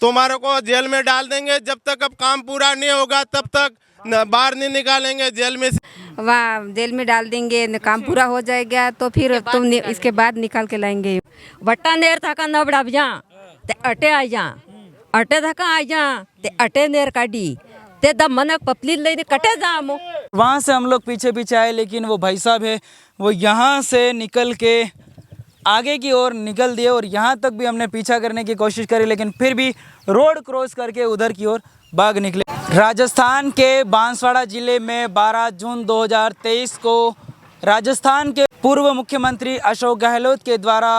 तुम्हारे को जेल में डाल देंगे। जब तक अब काम पूरा नहीं होगा तब तक बाहर नहीं निकालेंगे जेल में से। वहाँ जेल में डाल देंगे, काम पूरा हो जाएगा तो फिर तुम इसके बाद निकाल के लाएंगे। बट्टा नेर थका न बड़ा जा ते अटे आ जा, अटे थका आ जा ते अटे नेर काटी ते द मन पपली ले कटे जा हम। वहाँ से हम लोग पीछे पीछे आए, लेकिन वो भाई साहब है वो यहाँ से निकल के आगे की ओर निकल दिए और यहाँ तक भी हमने पीछा करने की कोशिश करी, लेकिन फिर भी रोड क्रॉस करके उधर की ओर भाग निकले। राजस्थान के बांसवाड़ा ज़िले में 12 जून 2023 को राजस्थान के पूर्व मुख्यमंत्री अशोक गहलोत के द्वारा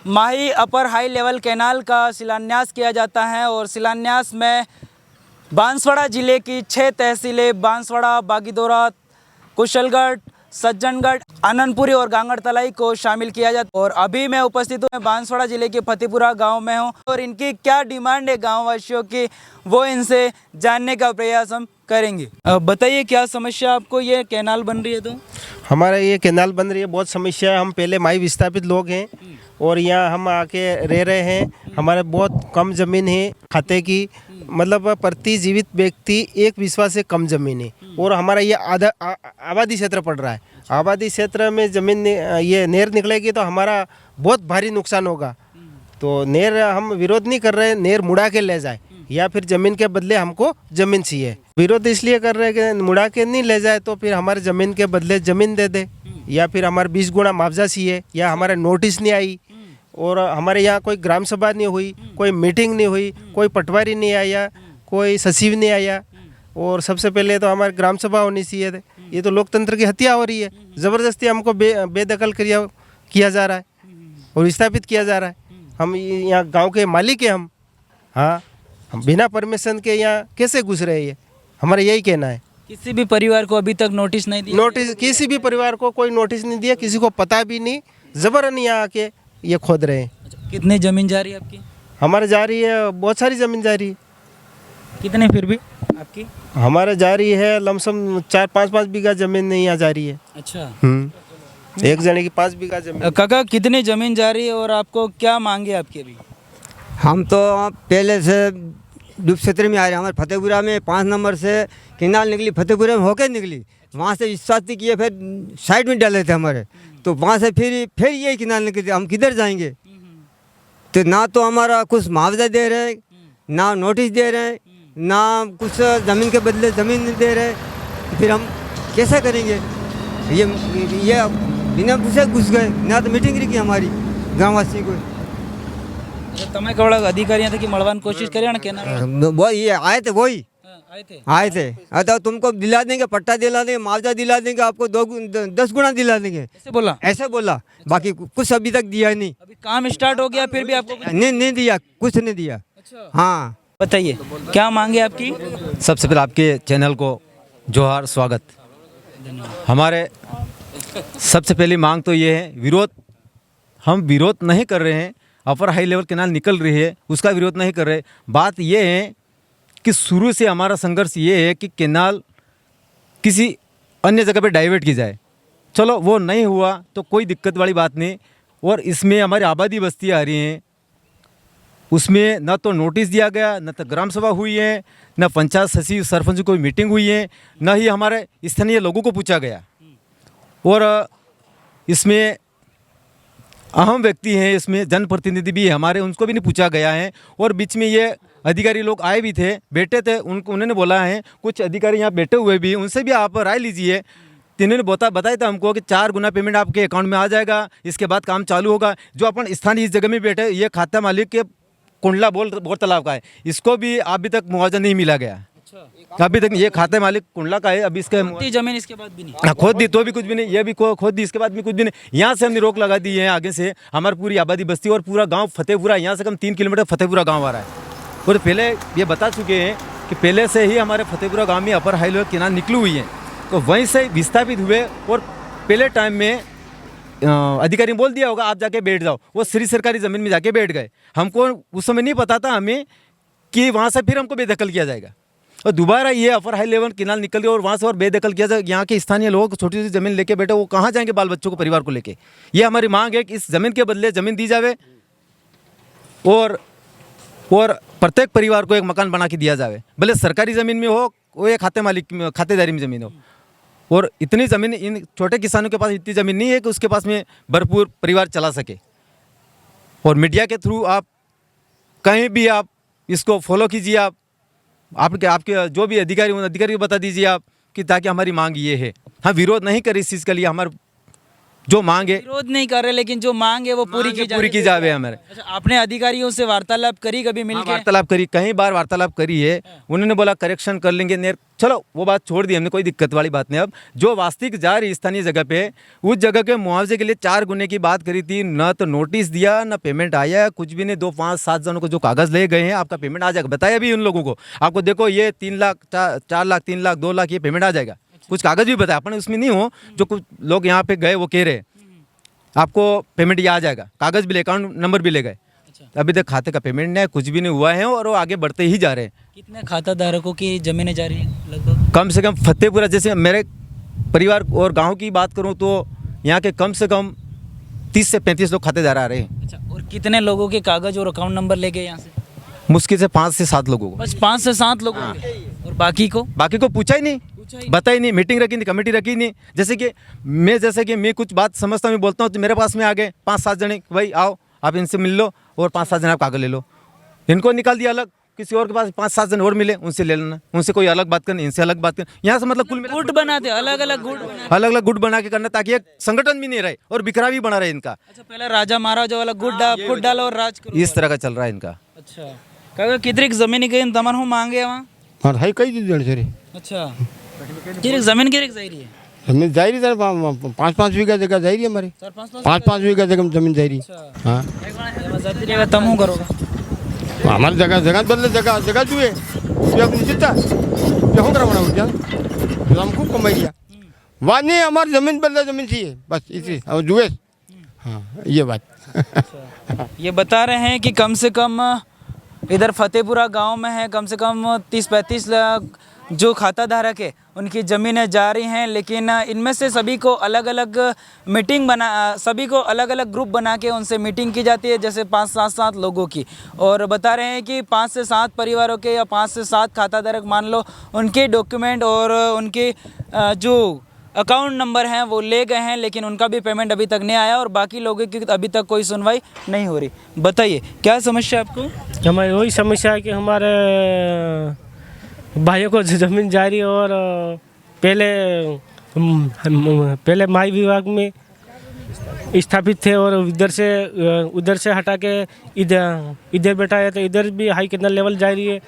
माही अपर हाई लेवल कैनाल का शिलान्यास किया जाता है और शिलान्यास में बांसवाड़ा ज़िले की 6 तहसीलें बांसवाड़ा, बागीदोरा, कुशलगढ़, सज्जनगढ़, आनंदपुरी और गांगड़तलाई को शामिल किया जाता है। और अभी मैं उपस्थित हूँ बांसवाड़ा ज़िले के फतेहपुरा गांव में हूँ और इनकी क्या डिमांड है गांव वासियों की वो इनसे जानने का प्रयास हम करेंगे। बताइए क्या समस्या आपको, ये कैनाल बन रही है तो? हमारा ये कैनाल बन रही है, बहुत समस्या है। हम पहले माई विस्थापित लोग हैं और यहाँ हम आके रह रहे हैं। हमारे बहुत कम ज़मीन है खाते की, मतलब प्रति जीवित व्यक्ति एक विश्वा से कम ज़मीन है और हमारा ये आधा आबादी क्षेत्र पड़ रहा है। आबादी क्षेत्र में ज़मीन ये नहर निकलेगी तो हमारा बहुत भारी नुकसान होगा। तो नहर हम विरोध नहीं कर रहे, नहर मुड़ा के ले जाए या फिर ज़मीन के बदले हमको ज़मीन चाहिए। विरोध इसलिए कर रहे हैं कि मुड़ा के नहीं ले जाए तो फिर हमारे ज़मीन के बदले ज़मीन दे दे या फिर हमारे 20 गुना मुआवजा चाहिए या हमारे नोटिस नहीं आई और हमारे यहाँ कोई ग्राम सभा नहीं हुई, कोई मीटिंग नहीं हुई, कोई पटवारी नहीं आया, कोई सचिव नहीं आया। और सबसे पहले तो हमारी ग्राम सभा होनी चाहिए थे। ये तो लोकतंत्र की हत्या हो रही है। ज़बरदस्ती हमको बेदखल किया जा रहा है और विस्थापित किया जा रहा है। हम यहाँ गांव के मालिक हैं हम बिना परमिशन के यहाँ कैसे घुस रहे हैं, हमारा यही कहना है। किसी भी परिवार को अभी तक नोटिस नहीं दिया? नोटिस किसी भी परिवार को कोई नोटिस नहीं दिया, किसी को पता भी नहीं, ज़बरन यहाँ आके ये खोद रहे हैं। कितनी ज़मीन जा रही है आपकी? हमारे जा रही है, बहुत सारी ज़मीन जा रही है। कितने फिर भी आपकी? हमारे जा रही है लमसम 4-5 बीघा ज़मीन यहाँ जा रही है। अच्छा। एक जने की 5 बीघा ज़मीन। काका कितनी ज़मीन जा रही है और आपको क्या मांगे आपकी अभी? हम तो पहले से डूब क्षेत्र में आ रहे हैं। हमारे फतेहपुरा में 5 नंबर से कैनाल निकली, फतेहपुरा में होकर निकली, वहाँ से विश्वास किए, फिर साइड में डाले थे हमारे, तो वहाँ से फिर यही कैनाल निकली। हम किधर जाएंगे? तो ना तो हमारा कुछ मुआवजा दे रहे, ना नोटिस दे रहे, ना कुछ ज़मीन के बदले ज़मीन नहीं दे रहे, फिर हम कैसे करेंगे? ये बिना पूछे घुस गए, ना तो मीटिंग की हमारी गाँववासी को। તમે કવડા અધિકારી હતા કે મળવાની કોશિશ કરી ને કેના वो ये आए थे, वही आए थे? तो तुमको दिला देंगे, पट्टा दिला देंगे, मुआवजा दिला देंगे, आपको 10 गुना दिला देंगे, ऐसे बोला। बाकी कुछ अभी तक दिया नहीं। अभी काम स्टार्ट हो गया फिर भी आपको नहीं दिया, कुछ नहीं दिया। हाँ बताइए क्या मांगे आपकी? सबसे पहले आपके चैनल को जोहार, स्वागत। हमारे सबसे पहली मांग तो ये है, विरोध हम विरोध नहीं कर रहे हैं। अपर हाई लेवल कैनाल निकल रही है उसका विरोध नहीं कर रहे। बात ये है कि शुरू से हमारा संघर्ष ये है कि कैनाल किसी अन्य जगह पे डाइवर्ट की जाए। चलो वो नहीं हुआ तो कोई दिक्कत वाली बात नहीं। और इसमें हमारी आबादी बस्तियाँ आ रही हैं, उसमें न तो नोटिस दिया गया, न तो ग्राम सभा हुई है, न पंचायत सचिव सरपंच की कोई मीटिंग हुई है, न ही हमारे स्थानीय लोगों को पूछा गया। और इसमें अहम व्यक्ति हैं, इसमें जनप्रतिनिधि भी हमारे, उनको भी नहीं पूछा गया है। और बीच में ये अधिकारी लोग आए भी थे, बैठे थे, उन्होंने बोला है, कुछ अधिकारी यहाँ बैठे हुए भी, उनसे भी आप राय लीजिए। इन्होंने बताया था हमको कि 4 गुना पेमेंट आपके अकाउंट में आ जाएगा, इसके बाद काम चालू होगा। जो अपन स्थानीय इस जगह में बैठे, ये खाता मालिक के कुंडला बोर तालाब का है, इसको भी अभी तक मुआवजा नहीं मिला गया। अभी तक ये खाते मालिक कुंडला का है। अभी इसके जमीन इसके बाद भी नहीं खोद दी तो भी कुछ भी नहीं, ये भी खोद दी, इसके बाद भी कुछ भी नहीं। यहाँ से हमने रोक लगा दी है, आगे से हमारी पूरी आबादी बस्ती और पूरा गांव फतेहपुरा, यहाँ से कम 3 किलोमीटर फतेहपुरा गांव आ रहा है। और पहले ये बता चुके हैं कि पहले से ही हमारे फतेहपुरा गांव में अपर हाई लेवल कैनाल निकली हुई है, तो वहीं से विस्थापित हुए। और पहले टाइम में अधिकारी ने बोल दिया होगा आप जाके बैठ जाओ, वो श्री सरकारी ज़मीन में जाके बैठ गए। हमको उस समय नहीं पता था हमें कि वहाँ से फिर हमको बेदखल किया जाएगा और दोबारा ये अपर हाई लेवल कैनाल निकल गया और वहाँ से और बेदखल किया जाए। यहाँ के स्थानीय लोग छोटी छोटी ज़मीन लेके बैठे, वो कहाँ जाएंगे बाल बच्चों को, परिवार को लेके। ये हमारी मांग है कि इस ज़मीन के बदले ज़मीन दी जाए और और प्रत्येक परिवार को एक मकान बना के दिया जाए, भले सरकारी ज़मीन में हो वो एक खातेदारी में ज़मीन हो। और इतनी ज़मीन इन छोटे किसानों के पास इतनी ज़मीन नहीं है कि उसके पास में भरपूर परिवार चला सके। और मीडिया के थ्रू आप कहीं भी आप इसको फॉलो कीजिए, आपके जो भी अधिकारी उन अधिकारी को बता दीजिए आप कि ताकि हमारी मांग ये है। हाँ, विरोध नहीं कर इस चीज़ के लिए, हमारा जो मांग है विरोध नहीं कर रहे, लेकिन जो मांग है वो पूरी की जावे हमारे। अच्छा, आपने अधिकारियों से वार्तालाप करी कभी मिलके? वार्तालाप करी, कई बार वार्तालाप करी है। उन्होंने बोला करेक्शन कर लेंगे, चलो वो बात छोड़ दी हमने, कोई दिक्कत वाली बात नहीं। अब जो वास्तविक जा रही स्थानीय जगह पे, उस जगह के मुआवजे के लिए 4 गुने की बात करी थी, न तो नोटिस दिया न पेमेंट आया, कुछ भी नहीं। 2, 5, 7 जनों को जो कागज़ ले गए हैं आपका पेमेंट आ जाएगा, बताया भी उन लोगों को, आपको देखो ये 3 लाख 4 लाख 3 लाख 2 लाख ये पेमेंट आ जाएगा। कुछ कागज़ भी बताया, अपन उसमें नहीं हो, जो कुछ लोग यहाँ पे गए वो कह रहे आपको पेमेंट ये आ जाएगा, कागज़ भी ले, अकाउंट नंबर भी ले गए। अभी तक खाते का पेमेंट नहीं है, कुछ भी नहीं हुआ है और वो आगे बढ़ते ही जा रहे हैं। कितने खाता धारकों की ज़मीनें जा रही हैं लगभग? कम से कम फतेहपुरा, जैसे मेरे परिवार और गांव की बात करूं तो यहाँ के कम से कम 30 से 35 लोग खातेदार आ रहे हैं। अच्छा, और कितने लोगों के कागज़ और अकाउंट नंबर ले गए यहाँ से? मुश्किल से 5 से 7 लोगों को। बस 5 से 7 लोगों के? और बाकी को पूछा ही नहीं, बताया ही नहीं, मीटिंग रखी नहीं, कमेटी रखी नहीं। जैसे कि मैं कुछ बात समझता हूँ, बोलता हूँ तो मेरे पास में आ गए 5-7 जने, भाई आओ आप इनसे मिल लो और 5-7 जने आप कागज़ ले लो। इनको निकाल दिया अलग, किसी और के पास 5-7 जन और मिले, उनसे ले लेना, उनसे कोई अलग बात करनी, इनसे अलग बात करनी। यहाँ से मतलब कुल गुट बनाते, अलग अलग गुट बना के करना, ताकि एक संगठन भी नहीं रहे और बिखरा भी बना रहे इनका। अच्छा, पहले राजा महाराजा वाला गुट डालो और राज करो, इस तरह का चल रहा है इनका। अच्छा, काका कितनी जमीन गई तमन हो मांगे वहाँ? हाँ है कई दिन से। अच्छा, जमीन की जाहिर है, जमीन जाहिर है, 5-5 बीघा जगह जाहिर है हमारी, 5-5 बीघा जमीन जाहिर है। हाँ, तम हूँ करोगे हमारी जगह बदले, जगह जो है अपनी चिंता हो करा बना हम खूब कमाई लिया। वहाँ नहीं, हमारी ज़मीन बदले ज़मीन चाहिए बस, इसी और जुए। हाँ, ये बात ये बता रहे हैं कि कम से कम इधर फतेहपुरा गांव में है, कम से कम 30-35 लाख जो खाता धारक है उनकी ज़मीनें जा रही हैं, लेकिन इनमें से सभी को अलग अलग सभी को अलग अलग ग्रुप बना के उनसे मीटिंग की जाती है, जैसे 5-7 लोगों की। और बता रहे हैं कि 5 से 7 परिवारों के या 5 से 7 खाता धारक मान लो, उनके डॉक्यूमेंट और उनके जो अकाउंट नंबर हैं वो ले गए हैं, लेकिन उनका भी पेमेंट अभी तक नहीं आया और बाकी लोगों की अभी तक कोई सुनवाई नहीं हो रही। बताइए क्या समस्या आपको? हमारी वही समस्या है कि हमारे भाइयों को ज़मीन जारी, और पहले माई विभाग में स्थापित थे और उधर से हटा के इधर बैठाया, तो इधर भी हाई कैनाल लेवल जारी है।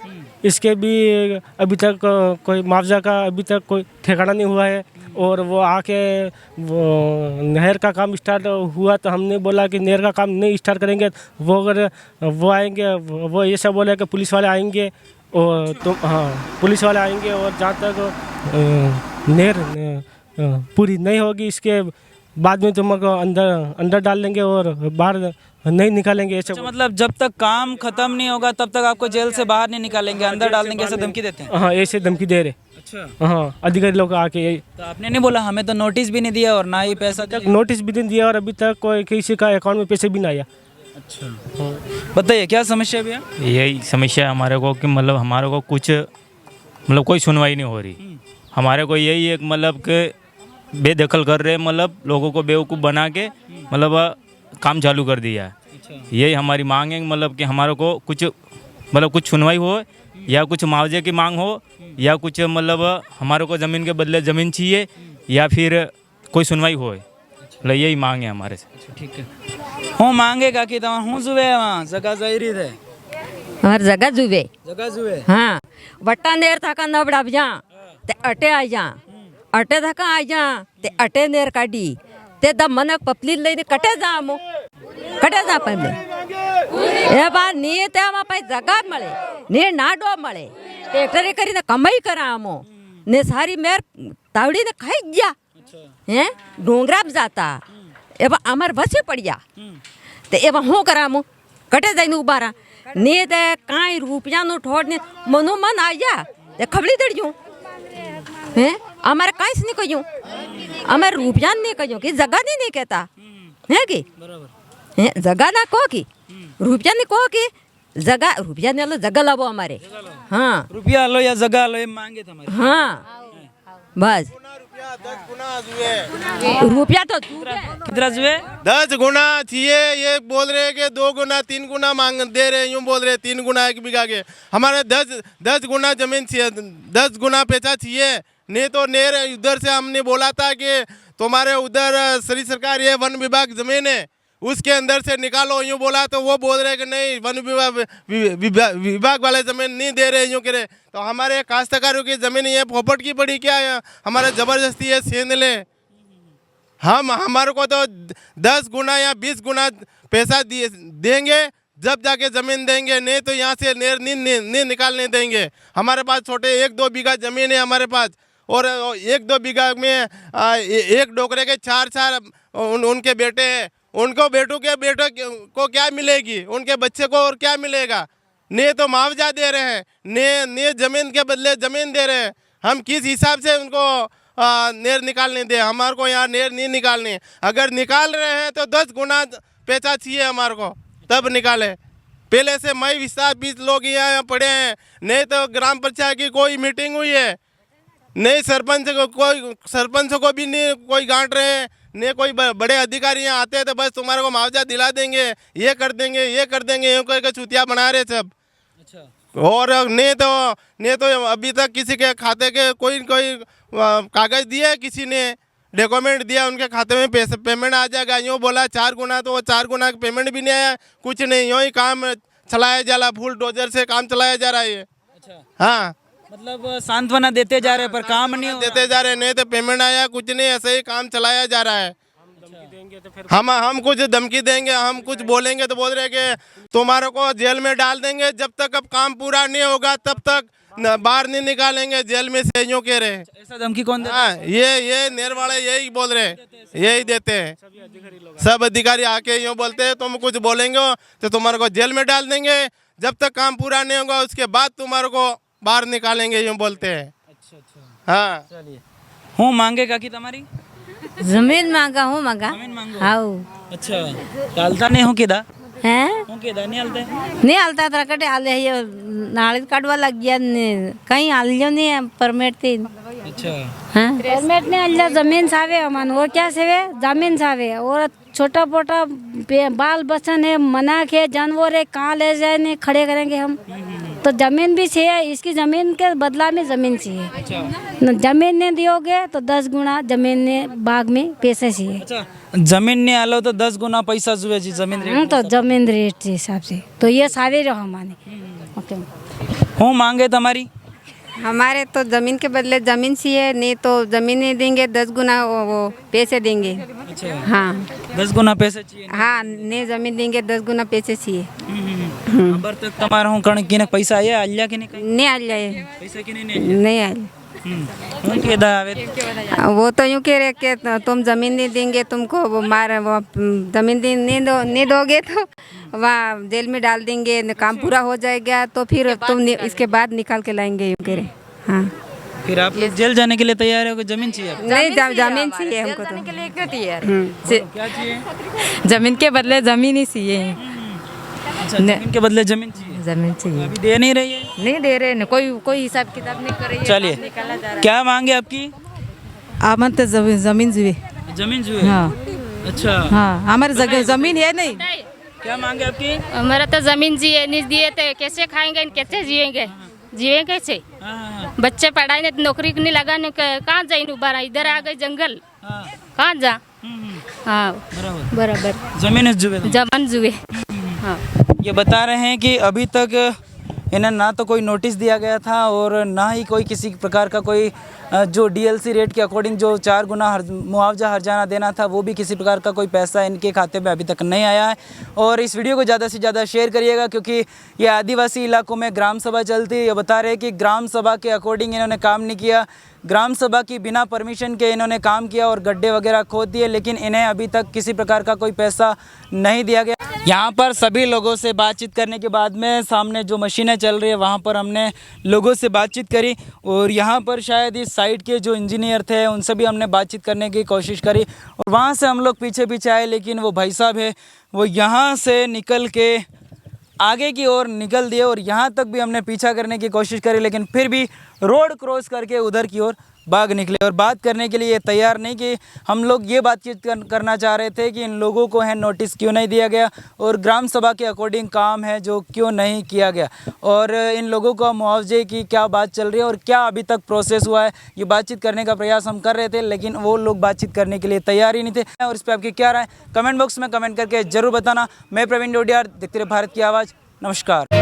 इसके भी अभी तक कोई मुआवजा का अभी तक कोई ठिकाना नहीं हुआ है। और वो आके नहर का काम स्टार्ट हुआ तो हमने बोला कि नहर का काम नहीं स्टार्ट करेंगे, वो आएंगे, वो ऐसा बोले कि पुलिस वाले आएंगे और पुलिस वाले आएंगे और जहाँ तक नहर पूरी नहीं होगी इसके बाद में तुमको अंदर डाल देंगे और बाहर नहीं निकालेंगे। ऐसे मतलब जब तक काम खत्म नहीं होगा तब तक आपको जेल से बाहर नहीं निकालेंगे, अंदर डाल देंगे, ऐसे धमकी देते हैं? हाँ, ऐसे धमकी दे रहे। अच्छा, हाँ, अधिकारी लोग आके। तो आपने नहीं बोला हमें तो नोटिस भी नहीं दिया और ना ही पैसा तक नोटिस भी नहीं दिया और अभी तक कोई किसी का अकाउंट में पैसे भी नहीं आया। अच्छा, बताइए क्या समस्या है भैया? यही समस्या है हमारे को कि मतलब हमारे को कुछ मतलब कोई सुनवाई नहीं हो रही। हमारे को यही एक मतलब कि बेदखल कर रहे, मतलब लोगों को बेवकूफ़ बना के मतलब काम चालू कर दिया है। यही हमारी मांग है, मतलब कि हमारे को कुछ सुनवाई हो, या कुछ मुआवजे की मांग हो, या कुछ मतलब हमारे को ज़मीन के बदले ज़मीन चाहिए, या फिर कोई सुनवाई हो, मतलब यही मांग है हमारे से। ठीक है, हूँ मांगेगा कि तुम हूँ जुए वहाँ जगह जाहिर है, हर जगह जुबे जगह जुए। हाँ, वट्टा नेर था का नबड़ा जा ते अटे आ जा, अटे था का आ जा ते अटे नेर काटी ते द मन पपली ले कटे जा मो कटे जा पहले ए बा नी ते आमा पे जगह मळे ने नाडो मळे ट्रैक्टर करीने कमाई करा आमो ने सारी मेर तावड़ी ने खाई गया हैं डोंगरा जाता एवा अमर बसे पड़िया ते एवा हूँ करामो कटे जाइन उबारा ने ते काई रुपया नो ठोड़ ने मनो मन आ जा ते खबली दड़ जूं हैं हमारे काई से नहीं कहियो हमारे रुपया नहीं कहियो कि जगह नहीं कहता है कि बराबर है जगह ना कहो कि रुपया नहीं कहो कि जगह रुपया नहीं लो जगह लावो हमारे हाँ रुपया लो या जगह लो, ये मांगे थे हमारे। हाँ बस रुपया तो कितना जुए? 10 गुना चाहिए, ये बोल रहे हैं कि 2 गुना 3 गुना मांग दे रहे, यूं बोल रहे 3 गुना 1 बीघा के। हमारे 10 गुना जमीन चाहिए, 10 गुना पैसा चाहिए। नहीं तो नेर उधर से हमने बोला था कि तुम्हारे उधर श्री सरकार ये वन विभाग जमीन है उसके अंदर से निकालो, यूं बोला तो वो बोल रहे कि नहीं वन विभाग वाले ज़मीन नहीं दे रहे, यूं कह रहे। तो हमारे काश्तकारों की ज़मीन ये पोपट की पड़ी क्या है, हमारे ज़बरदस्ती है छीन ले। हम हमारे को तो 10 गुना या 20 गुना पैसा देंगे जब जाके ज़मीन देंगे, नहीं तो यहाँ से नहीं निकालने देंगे। हमारे पास छोटे 1-2 बीघा ज़मीन है हमारे पास, और 1-2 बीघा में एक डोकरे के 4 उनके बेटे हैं। उनको बेटों को क्या मिलेगी, उनके बच्चे को और क्या मिलेगा। ने तो मुआवजा दे रहे हैं, ने ज़मीन के बदले ज़मीन दे रहे हैं। हम किस हिसाब से उनको नेर निकालने दें? हमारे को यहाँ नेर नहीं निकालनी। अगर निकाल रहे हैं तो 10 गुना पैसा चाहिए हमारे को, तब निकाले। पहले से मई विस्थापित लोग यहाँ पड़े हैं, नहीं तो ग्राम पंचायत की कोई मीटिंग हुई है, नहीं सरपंच को भी नहीं कोई गांठ रहे हैं, नहीं कोई बड़े अधिकारी यहाँ आते हैं तो बस तुम्हारे को मुआवजा दिला देंगे, ये कर देंगे यूँ करके चुतिया बना रहे सब। अच्छा। और नहीं तो अभी तक किसी के खाते के कोई कागज दिया, किसी ने डॉक्यूमेंट दिया, उनके खाते में पैसे पेमेंट आ जाएगा, यूँ बोला 4 गुना, तो वो 4 गुना पेमेंट भी नहीं आया, कुछ नहीं, यूँ ही काम चलाया जा रहा, फुल डोजर से काम चलाया जा रहा है ये। अच्छा। हाँ, मतलब सांत्वना देते जा रहे हैं पर काम नहीं देते जा रहे, नहीं तो पेमेंट आया कुछ नहीं, ऐसे ही काम चलाया जा रहा है। हम कुछ धमकी देंगे, हम कुछ बोलेंगे तो बोल रहे कि तुम्हारे को जेल में डाल देंगे, जब तक अब काम पूरा नहीं होगा तब तक बाहर नहीं निकालेंगे, जेल में से यूँ कह रहे। ऐसा धमकी कौन देता? हाँ, ये नेर वाले यही बोल रहे, यही देते हैं। सब अधिकारी आके यूँ बोलते हैं तुम कुछ बोलेंगे तो तुम्हारे को जेल में डाल देंगे, जब तक काम पूरा नहीं होगा उसके बाद तुम्हारे को बाहर निकालेंगे, यूँ बोलते हैं। अच्छा। हाँ, चलिए। हूँ मांगे काकी तुम्हारी जमीन मांगा हूँ मांगा हाँ। अच्छा, डालता नहीं हूँ किदा हैं नहीं हालता तो कटे हाल ये नाले काटवा लग गया कहीं हाल लियो नहीं परमिट थी। अच्छा हाँ परमिट नहीं हाल जमीन सावे अमान और क्या सेवे जमीन सावे और छोटा मोटा बाल बच्चन है मना के जानवर है कहाँ ले जाए नहीं खड़े करेंगे हम, तो जमीन भी चाहिए, इसकी जमीन के बदला में जमीन चाहिए। अच्छा। जमीन नहीं दियोगे तो 10 गुना जमीन ने बाग में पैसे चाहिए। अच्छा, जमीन नहीं आलो तो 10 गुना पैसा जुए जी जमीन रेट तो जमीन रेट के हिसाब से तो ये सारे रहो हमारे। ओके हूँ मांगे तुम्हारी हमारे तो ज़मीन के बदले ज़मीन चाहिए, नहीं तो ज़मीन नहीं देंगे 10 गुना वो पैसे देंगे। अच्छा हाँ 10 गुना पैसे चाहिए। हाँ नहीं ज़मीन देंगे 10 गुना पैसे चाहिए। अबर तक तुम्हारा हूँ कण की पैसा आया अल्लाह के नहीं आ जाए पैसा की नहीं आए। वो तो यूँ कह रहे कि तुम ज़मीन नहीं देंगे तुमको वो ज़मीन नहीं दोगे तो वहाँ जेल में डाल देंगे, काम पूरा हो जाएगा तो फिर तुम इसके बाद निकाल के लाएंगे, यूँ कह रहे। हाँ फिर आप लोग जेल जाने के लिए तैयार हो? जमीन चाहिए? नहीं ज़मीन चाहिए हमको तो। के लिए क्यों तैयार? क्या चाहिए? जमीन के बदले जमीन ही चाहिए। अच्छा, जमीन के बदले जमीन चाहिए। जमीन चाहिए अभी दे नहीं रही है? नहीं दे रहे न, कोई हिसाब किताब नहीं कर रही है। चलिए क्या मांगे आपकी? आमन तो जमीन जुए। जमीन जुए? हाँ अच्छा हाँ हमारे जमीन है नहीं। क्या मांगे आपकी? हमारा तो जमीन जिए नहीं दिए तो कैसे खाएंगे कैसे जिएंगे कैसे? हाँ। बच्चे पढ़ाई नहीं नौकरी नहीं लगाने कहाँ जाए दोबारा इधर आ गए जंगल कहाँ जा। हाँ बराबर जमीन जुए। जमीन जुए। हाँ ये बता रहे हैं कि अभी तक इन्हें ना तो कोई नोटिस दिया गया था और ना ही कोई किसी प्रकार का कोई जो डीएलसी रेट के अकॉर्डिंग जो 4 गुना मुआवजा हर्जाना देना था वो भी किसी प्रकार का कोई पैसा इनके खाते में अभी तक नहीं आया है। और इस वीडियो को ज़्यादा से ज़्यादा शेयर करिएगा क्योंकि ये आदिवासी इलाकों में ग्राम सभा चलती है। ये बता रहे हैं कि ग्राम सभा के अकॉर्डिंग इन्होंने काम नहीं किया, ग्राम सभा की बिना परमिशन के इन्होंने काम किया और गड्ढे वगैरह खोद दिए, लेकिन इन्हें अभी तक किसी प्रकार का कोई पैसा नहीं दिया गया। यहाँ पर सभी लोगों से बातचीत करने के बाद में सामने जो मशीनें चल रही है वहाँ पर हमने लोगों से बातचीत करी और यहाँ पर शायद इस साइट के जो इंजीनियर थे उनसे भी हमने बातचीत करने की कोशिश करी और वहाँ से हम लोग पीछे आए, लेकिन वो भाई साहब है वो यहाँ से निकल के आगे की ओर निकल दिए और यहाँ तक भी हमने पीछा करने की कोशिश करी, लेकिन फिर भी रोड क्रॉस करके उधर की ओर भाग निकले। और बात करने के लिए ये तैयार नहीं कि हम लोग ये बातचीत करना चाह रहे थे कि इन लोगों को है नोटिस क्यों नहीं दिया गया और ग्राम सभा के अकॉर्डिंग काम है जो क्यों नहीं किया गया, और इन लोगों को मुआवजे की क्या बात चल रही है और क्या अभी तक प्रोसेस हुआ है, ये बातचीत करने का प्रयास हम कर रहे थे, लेकिन वो लोग बातचीत करने के लिए तैयार ही नहीं थे। और इस पर आपकी क्या राय, कमेंट बॉक्स में कमेंट करके जरूर बताना। मैं प्रवीण डोडियार, देखते रहिए भारत की आवाज़। नमस्कार।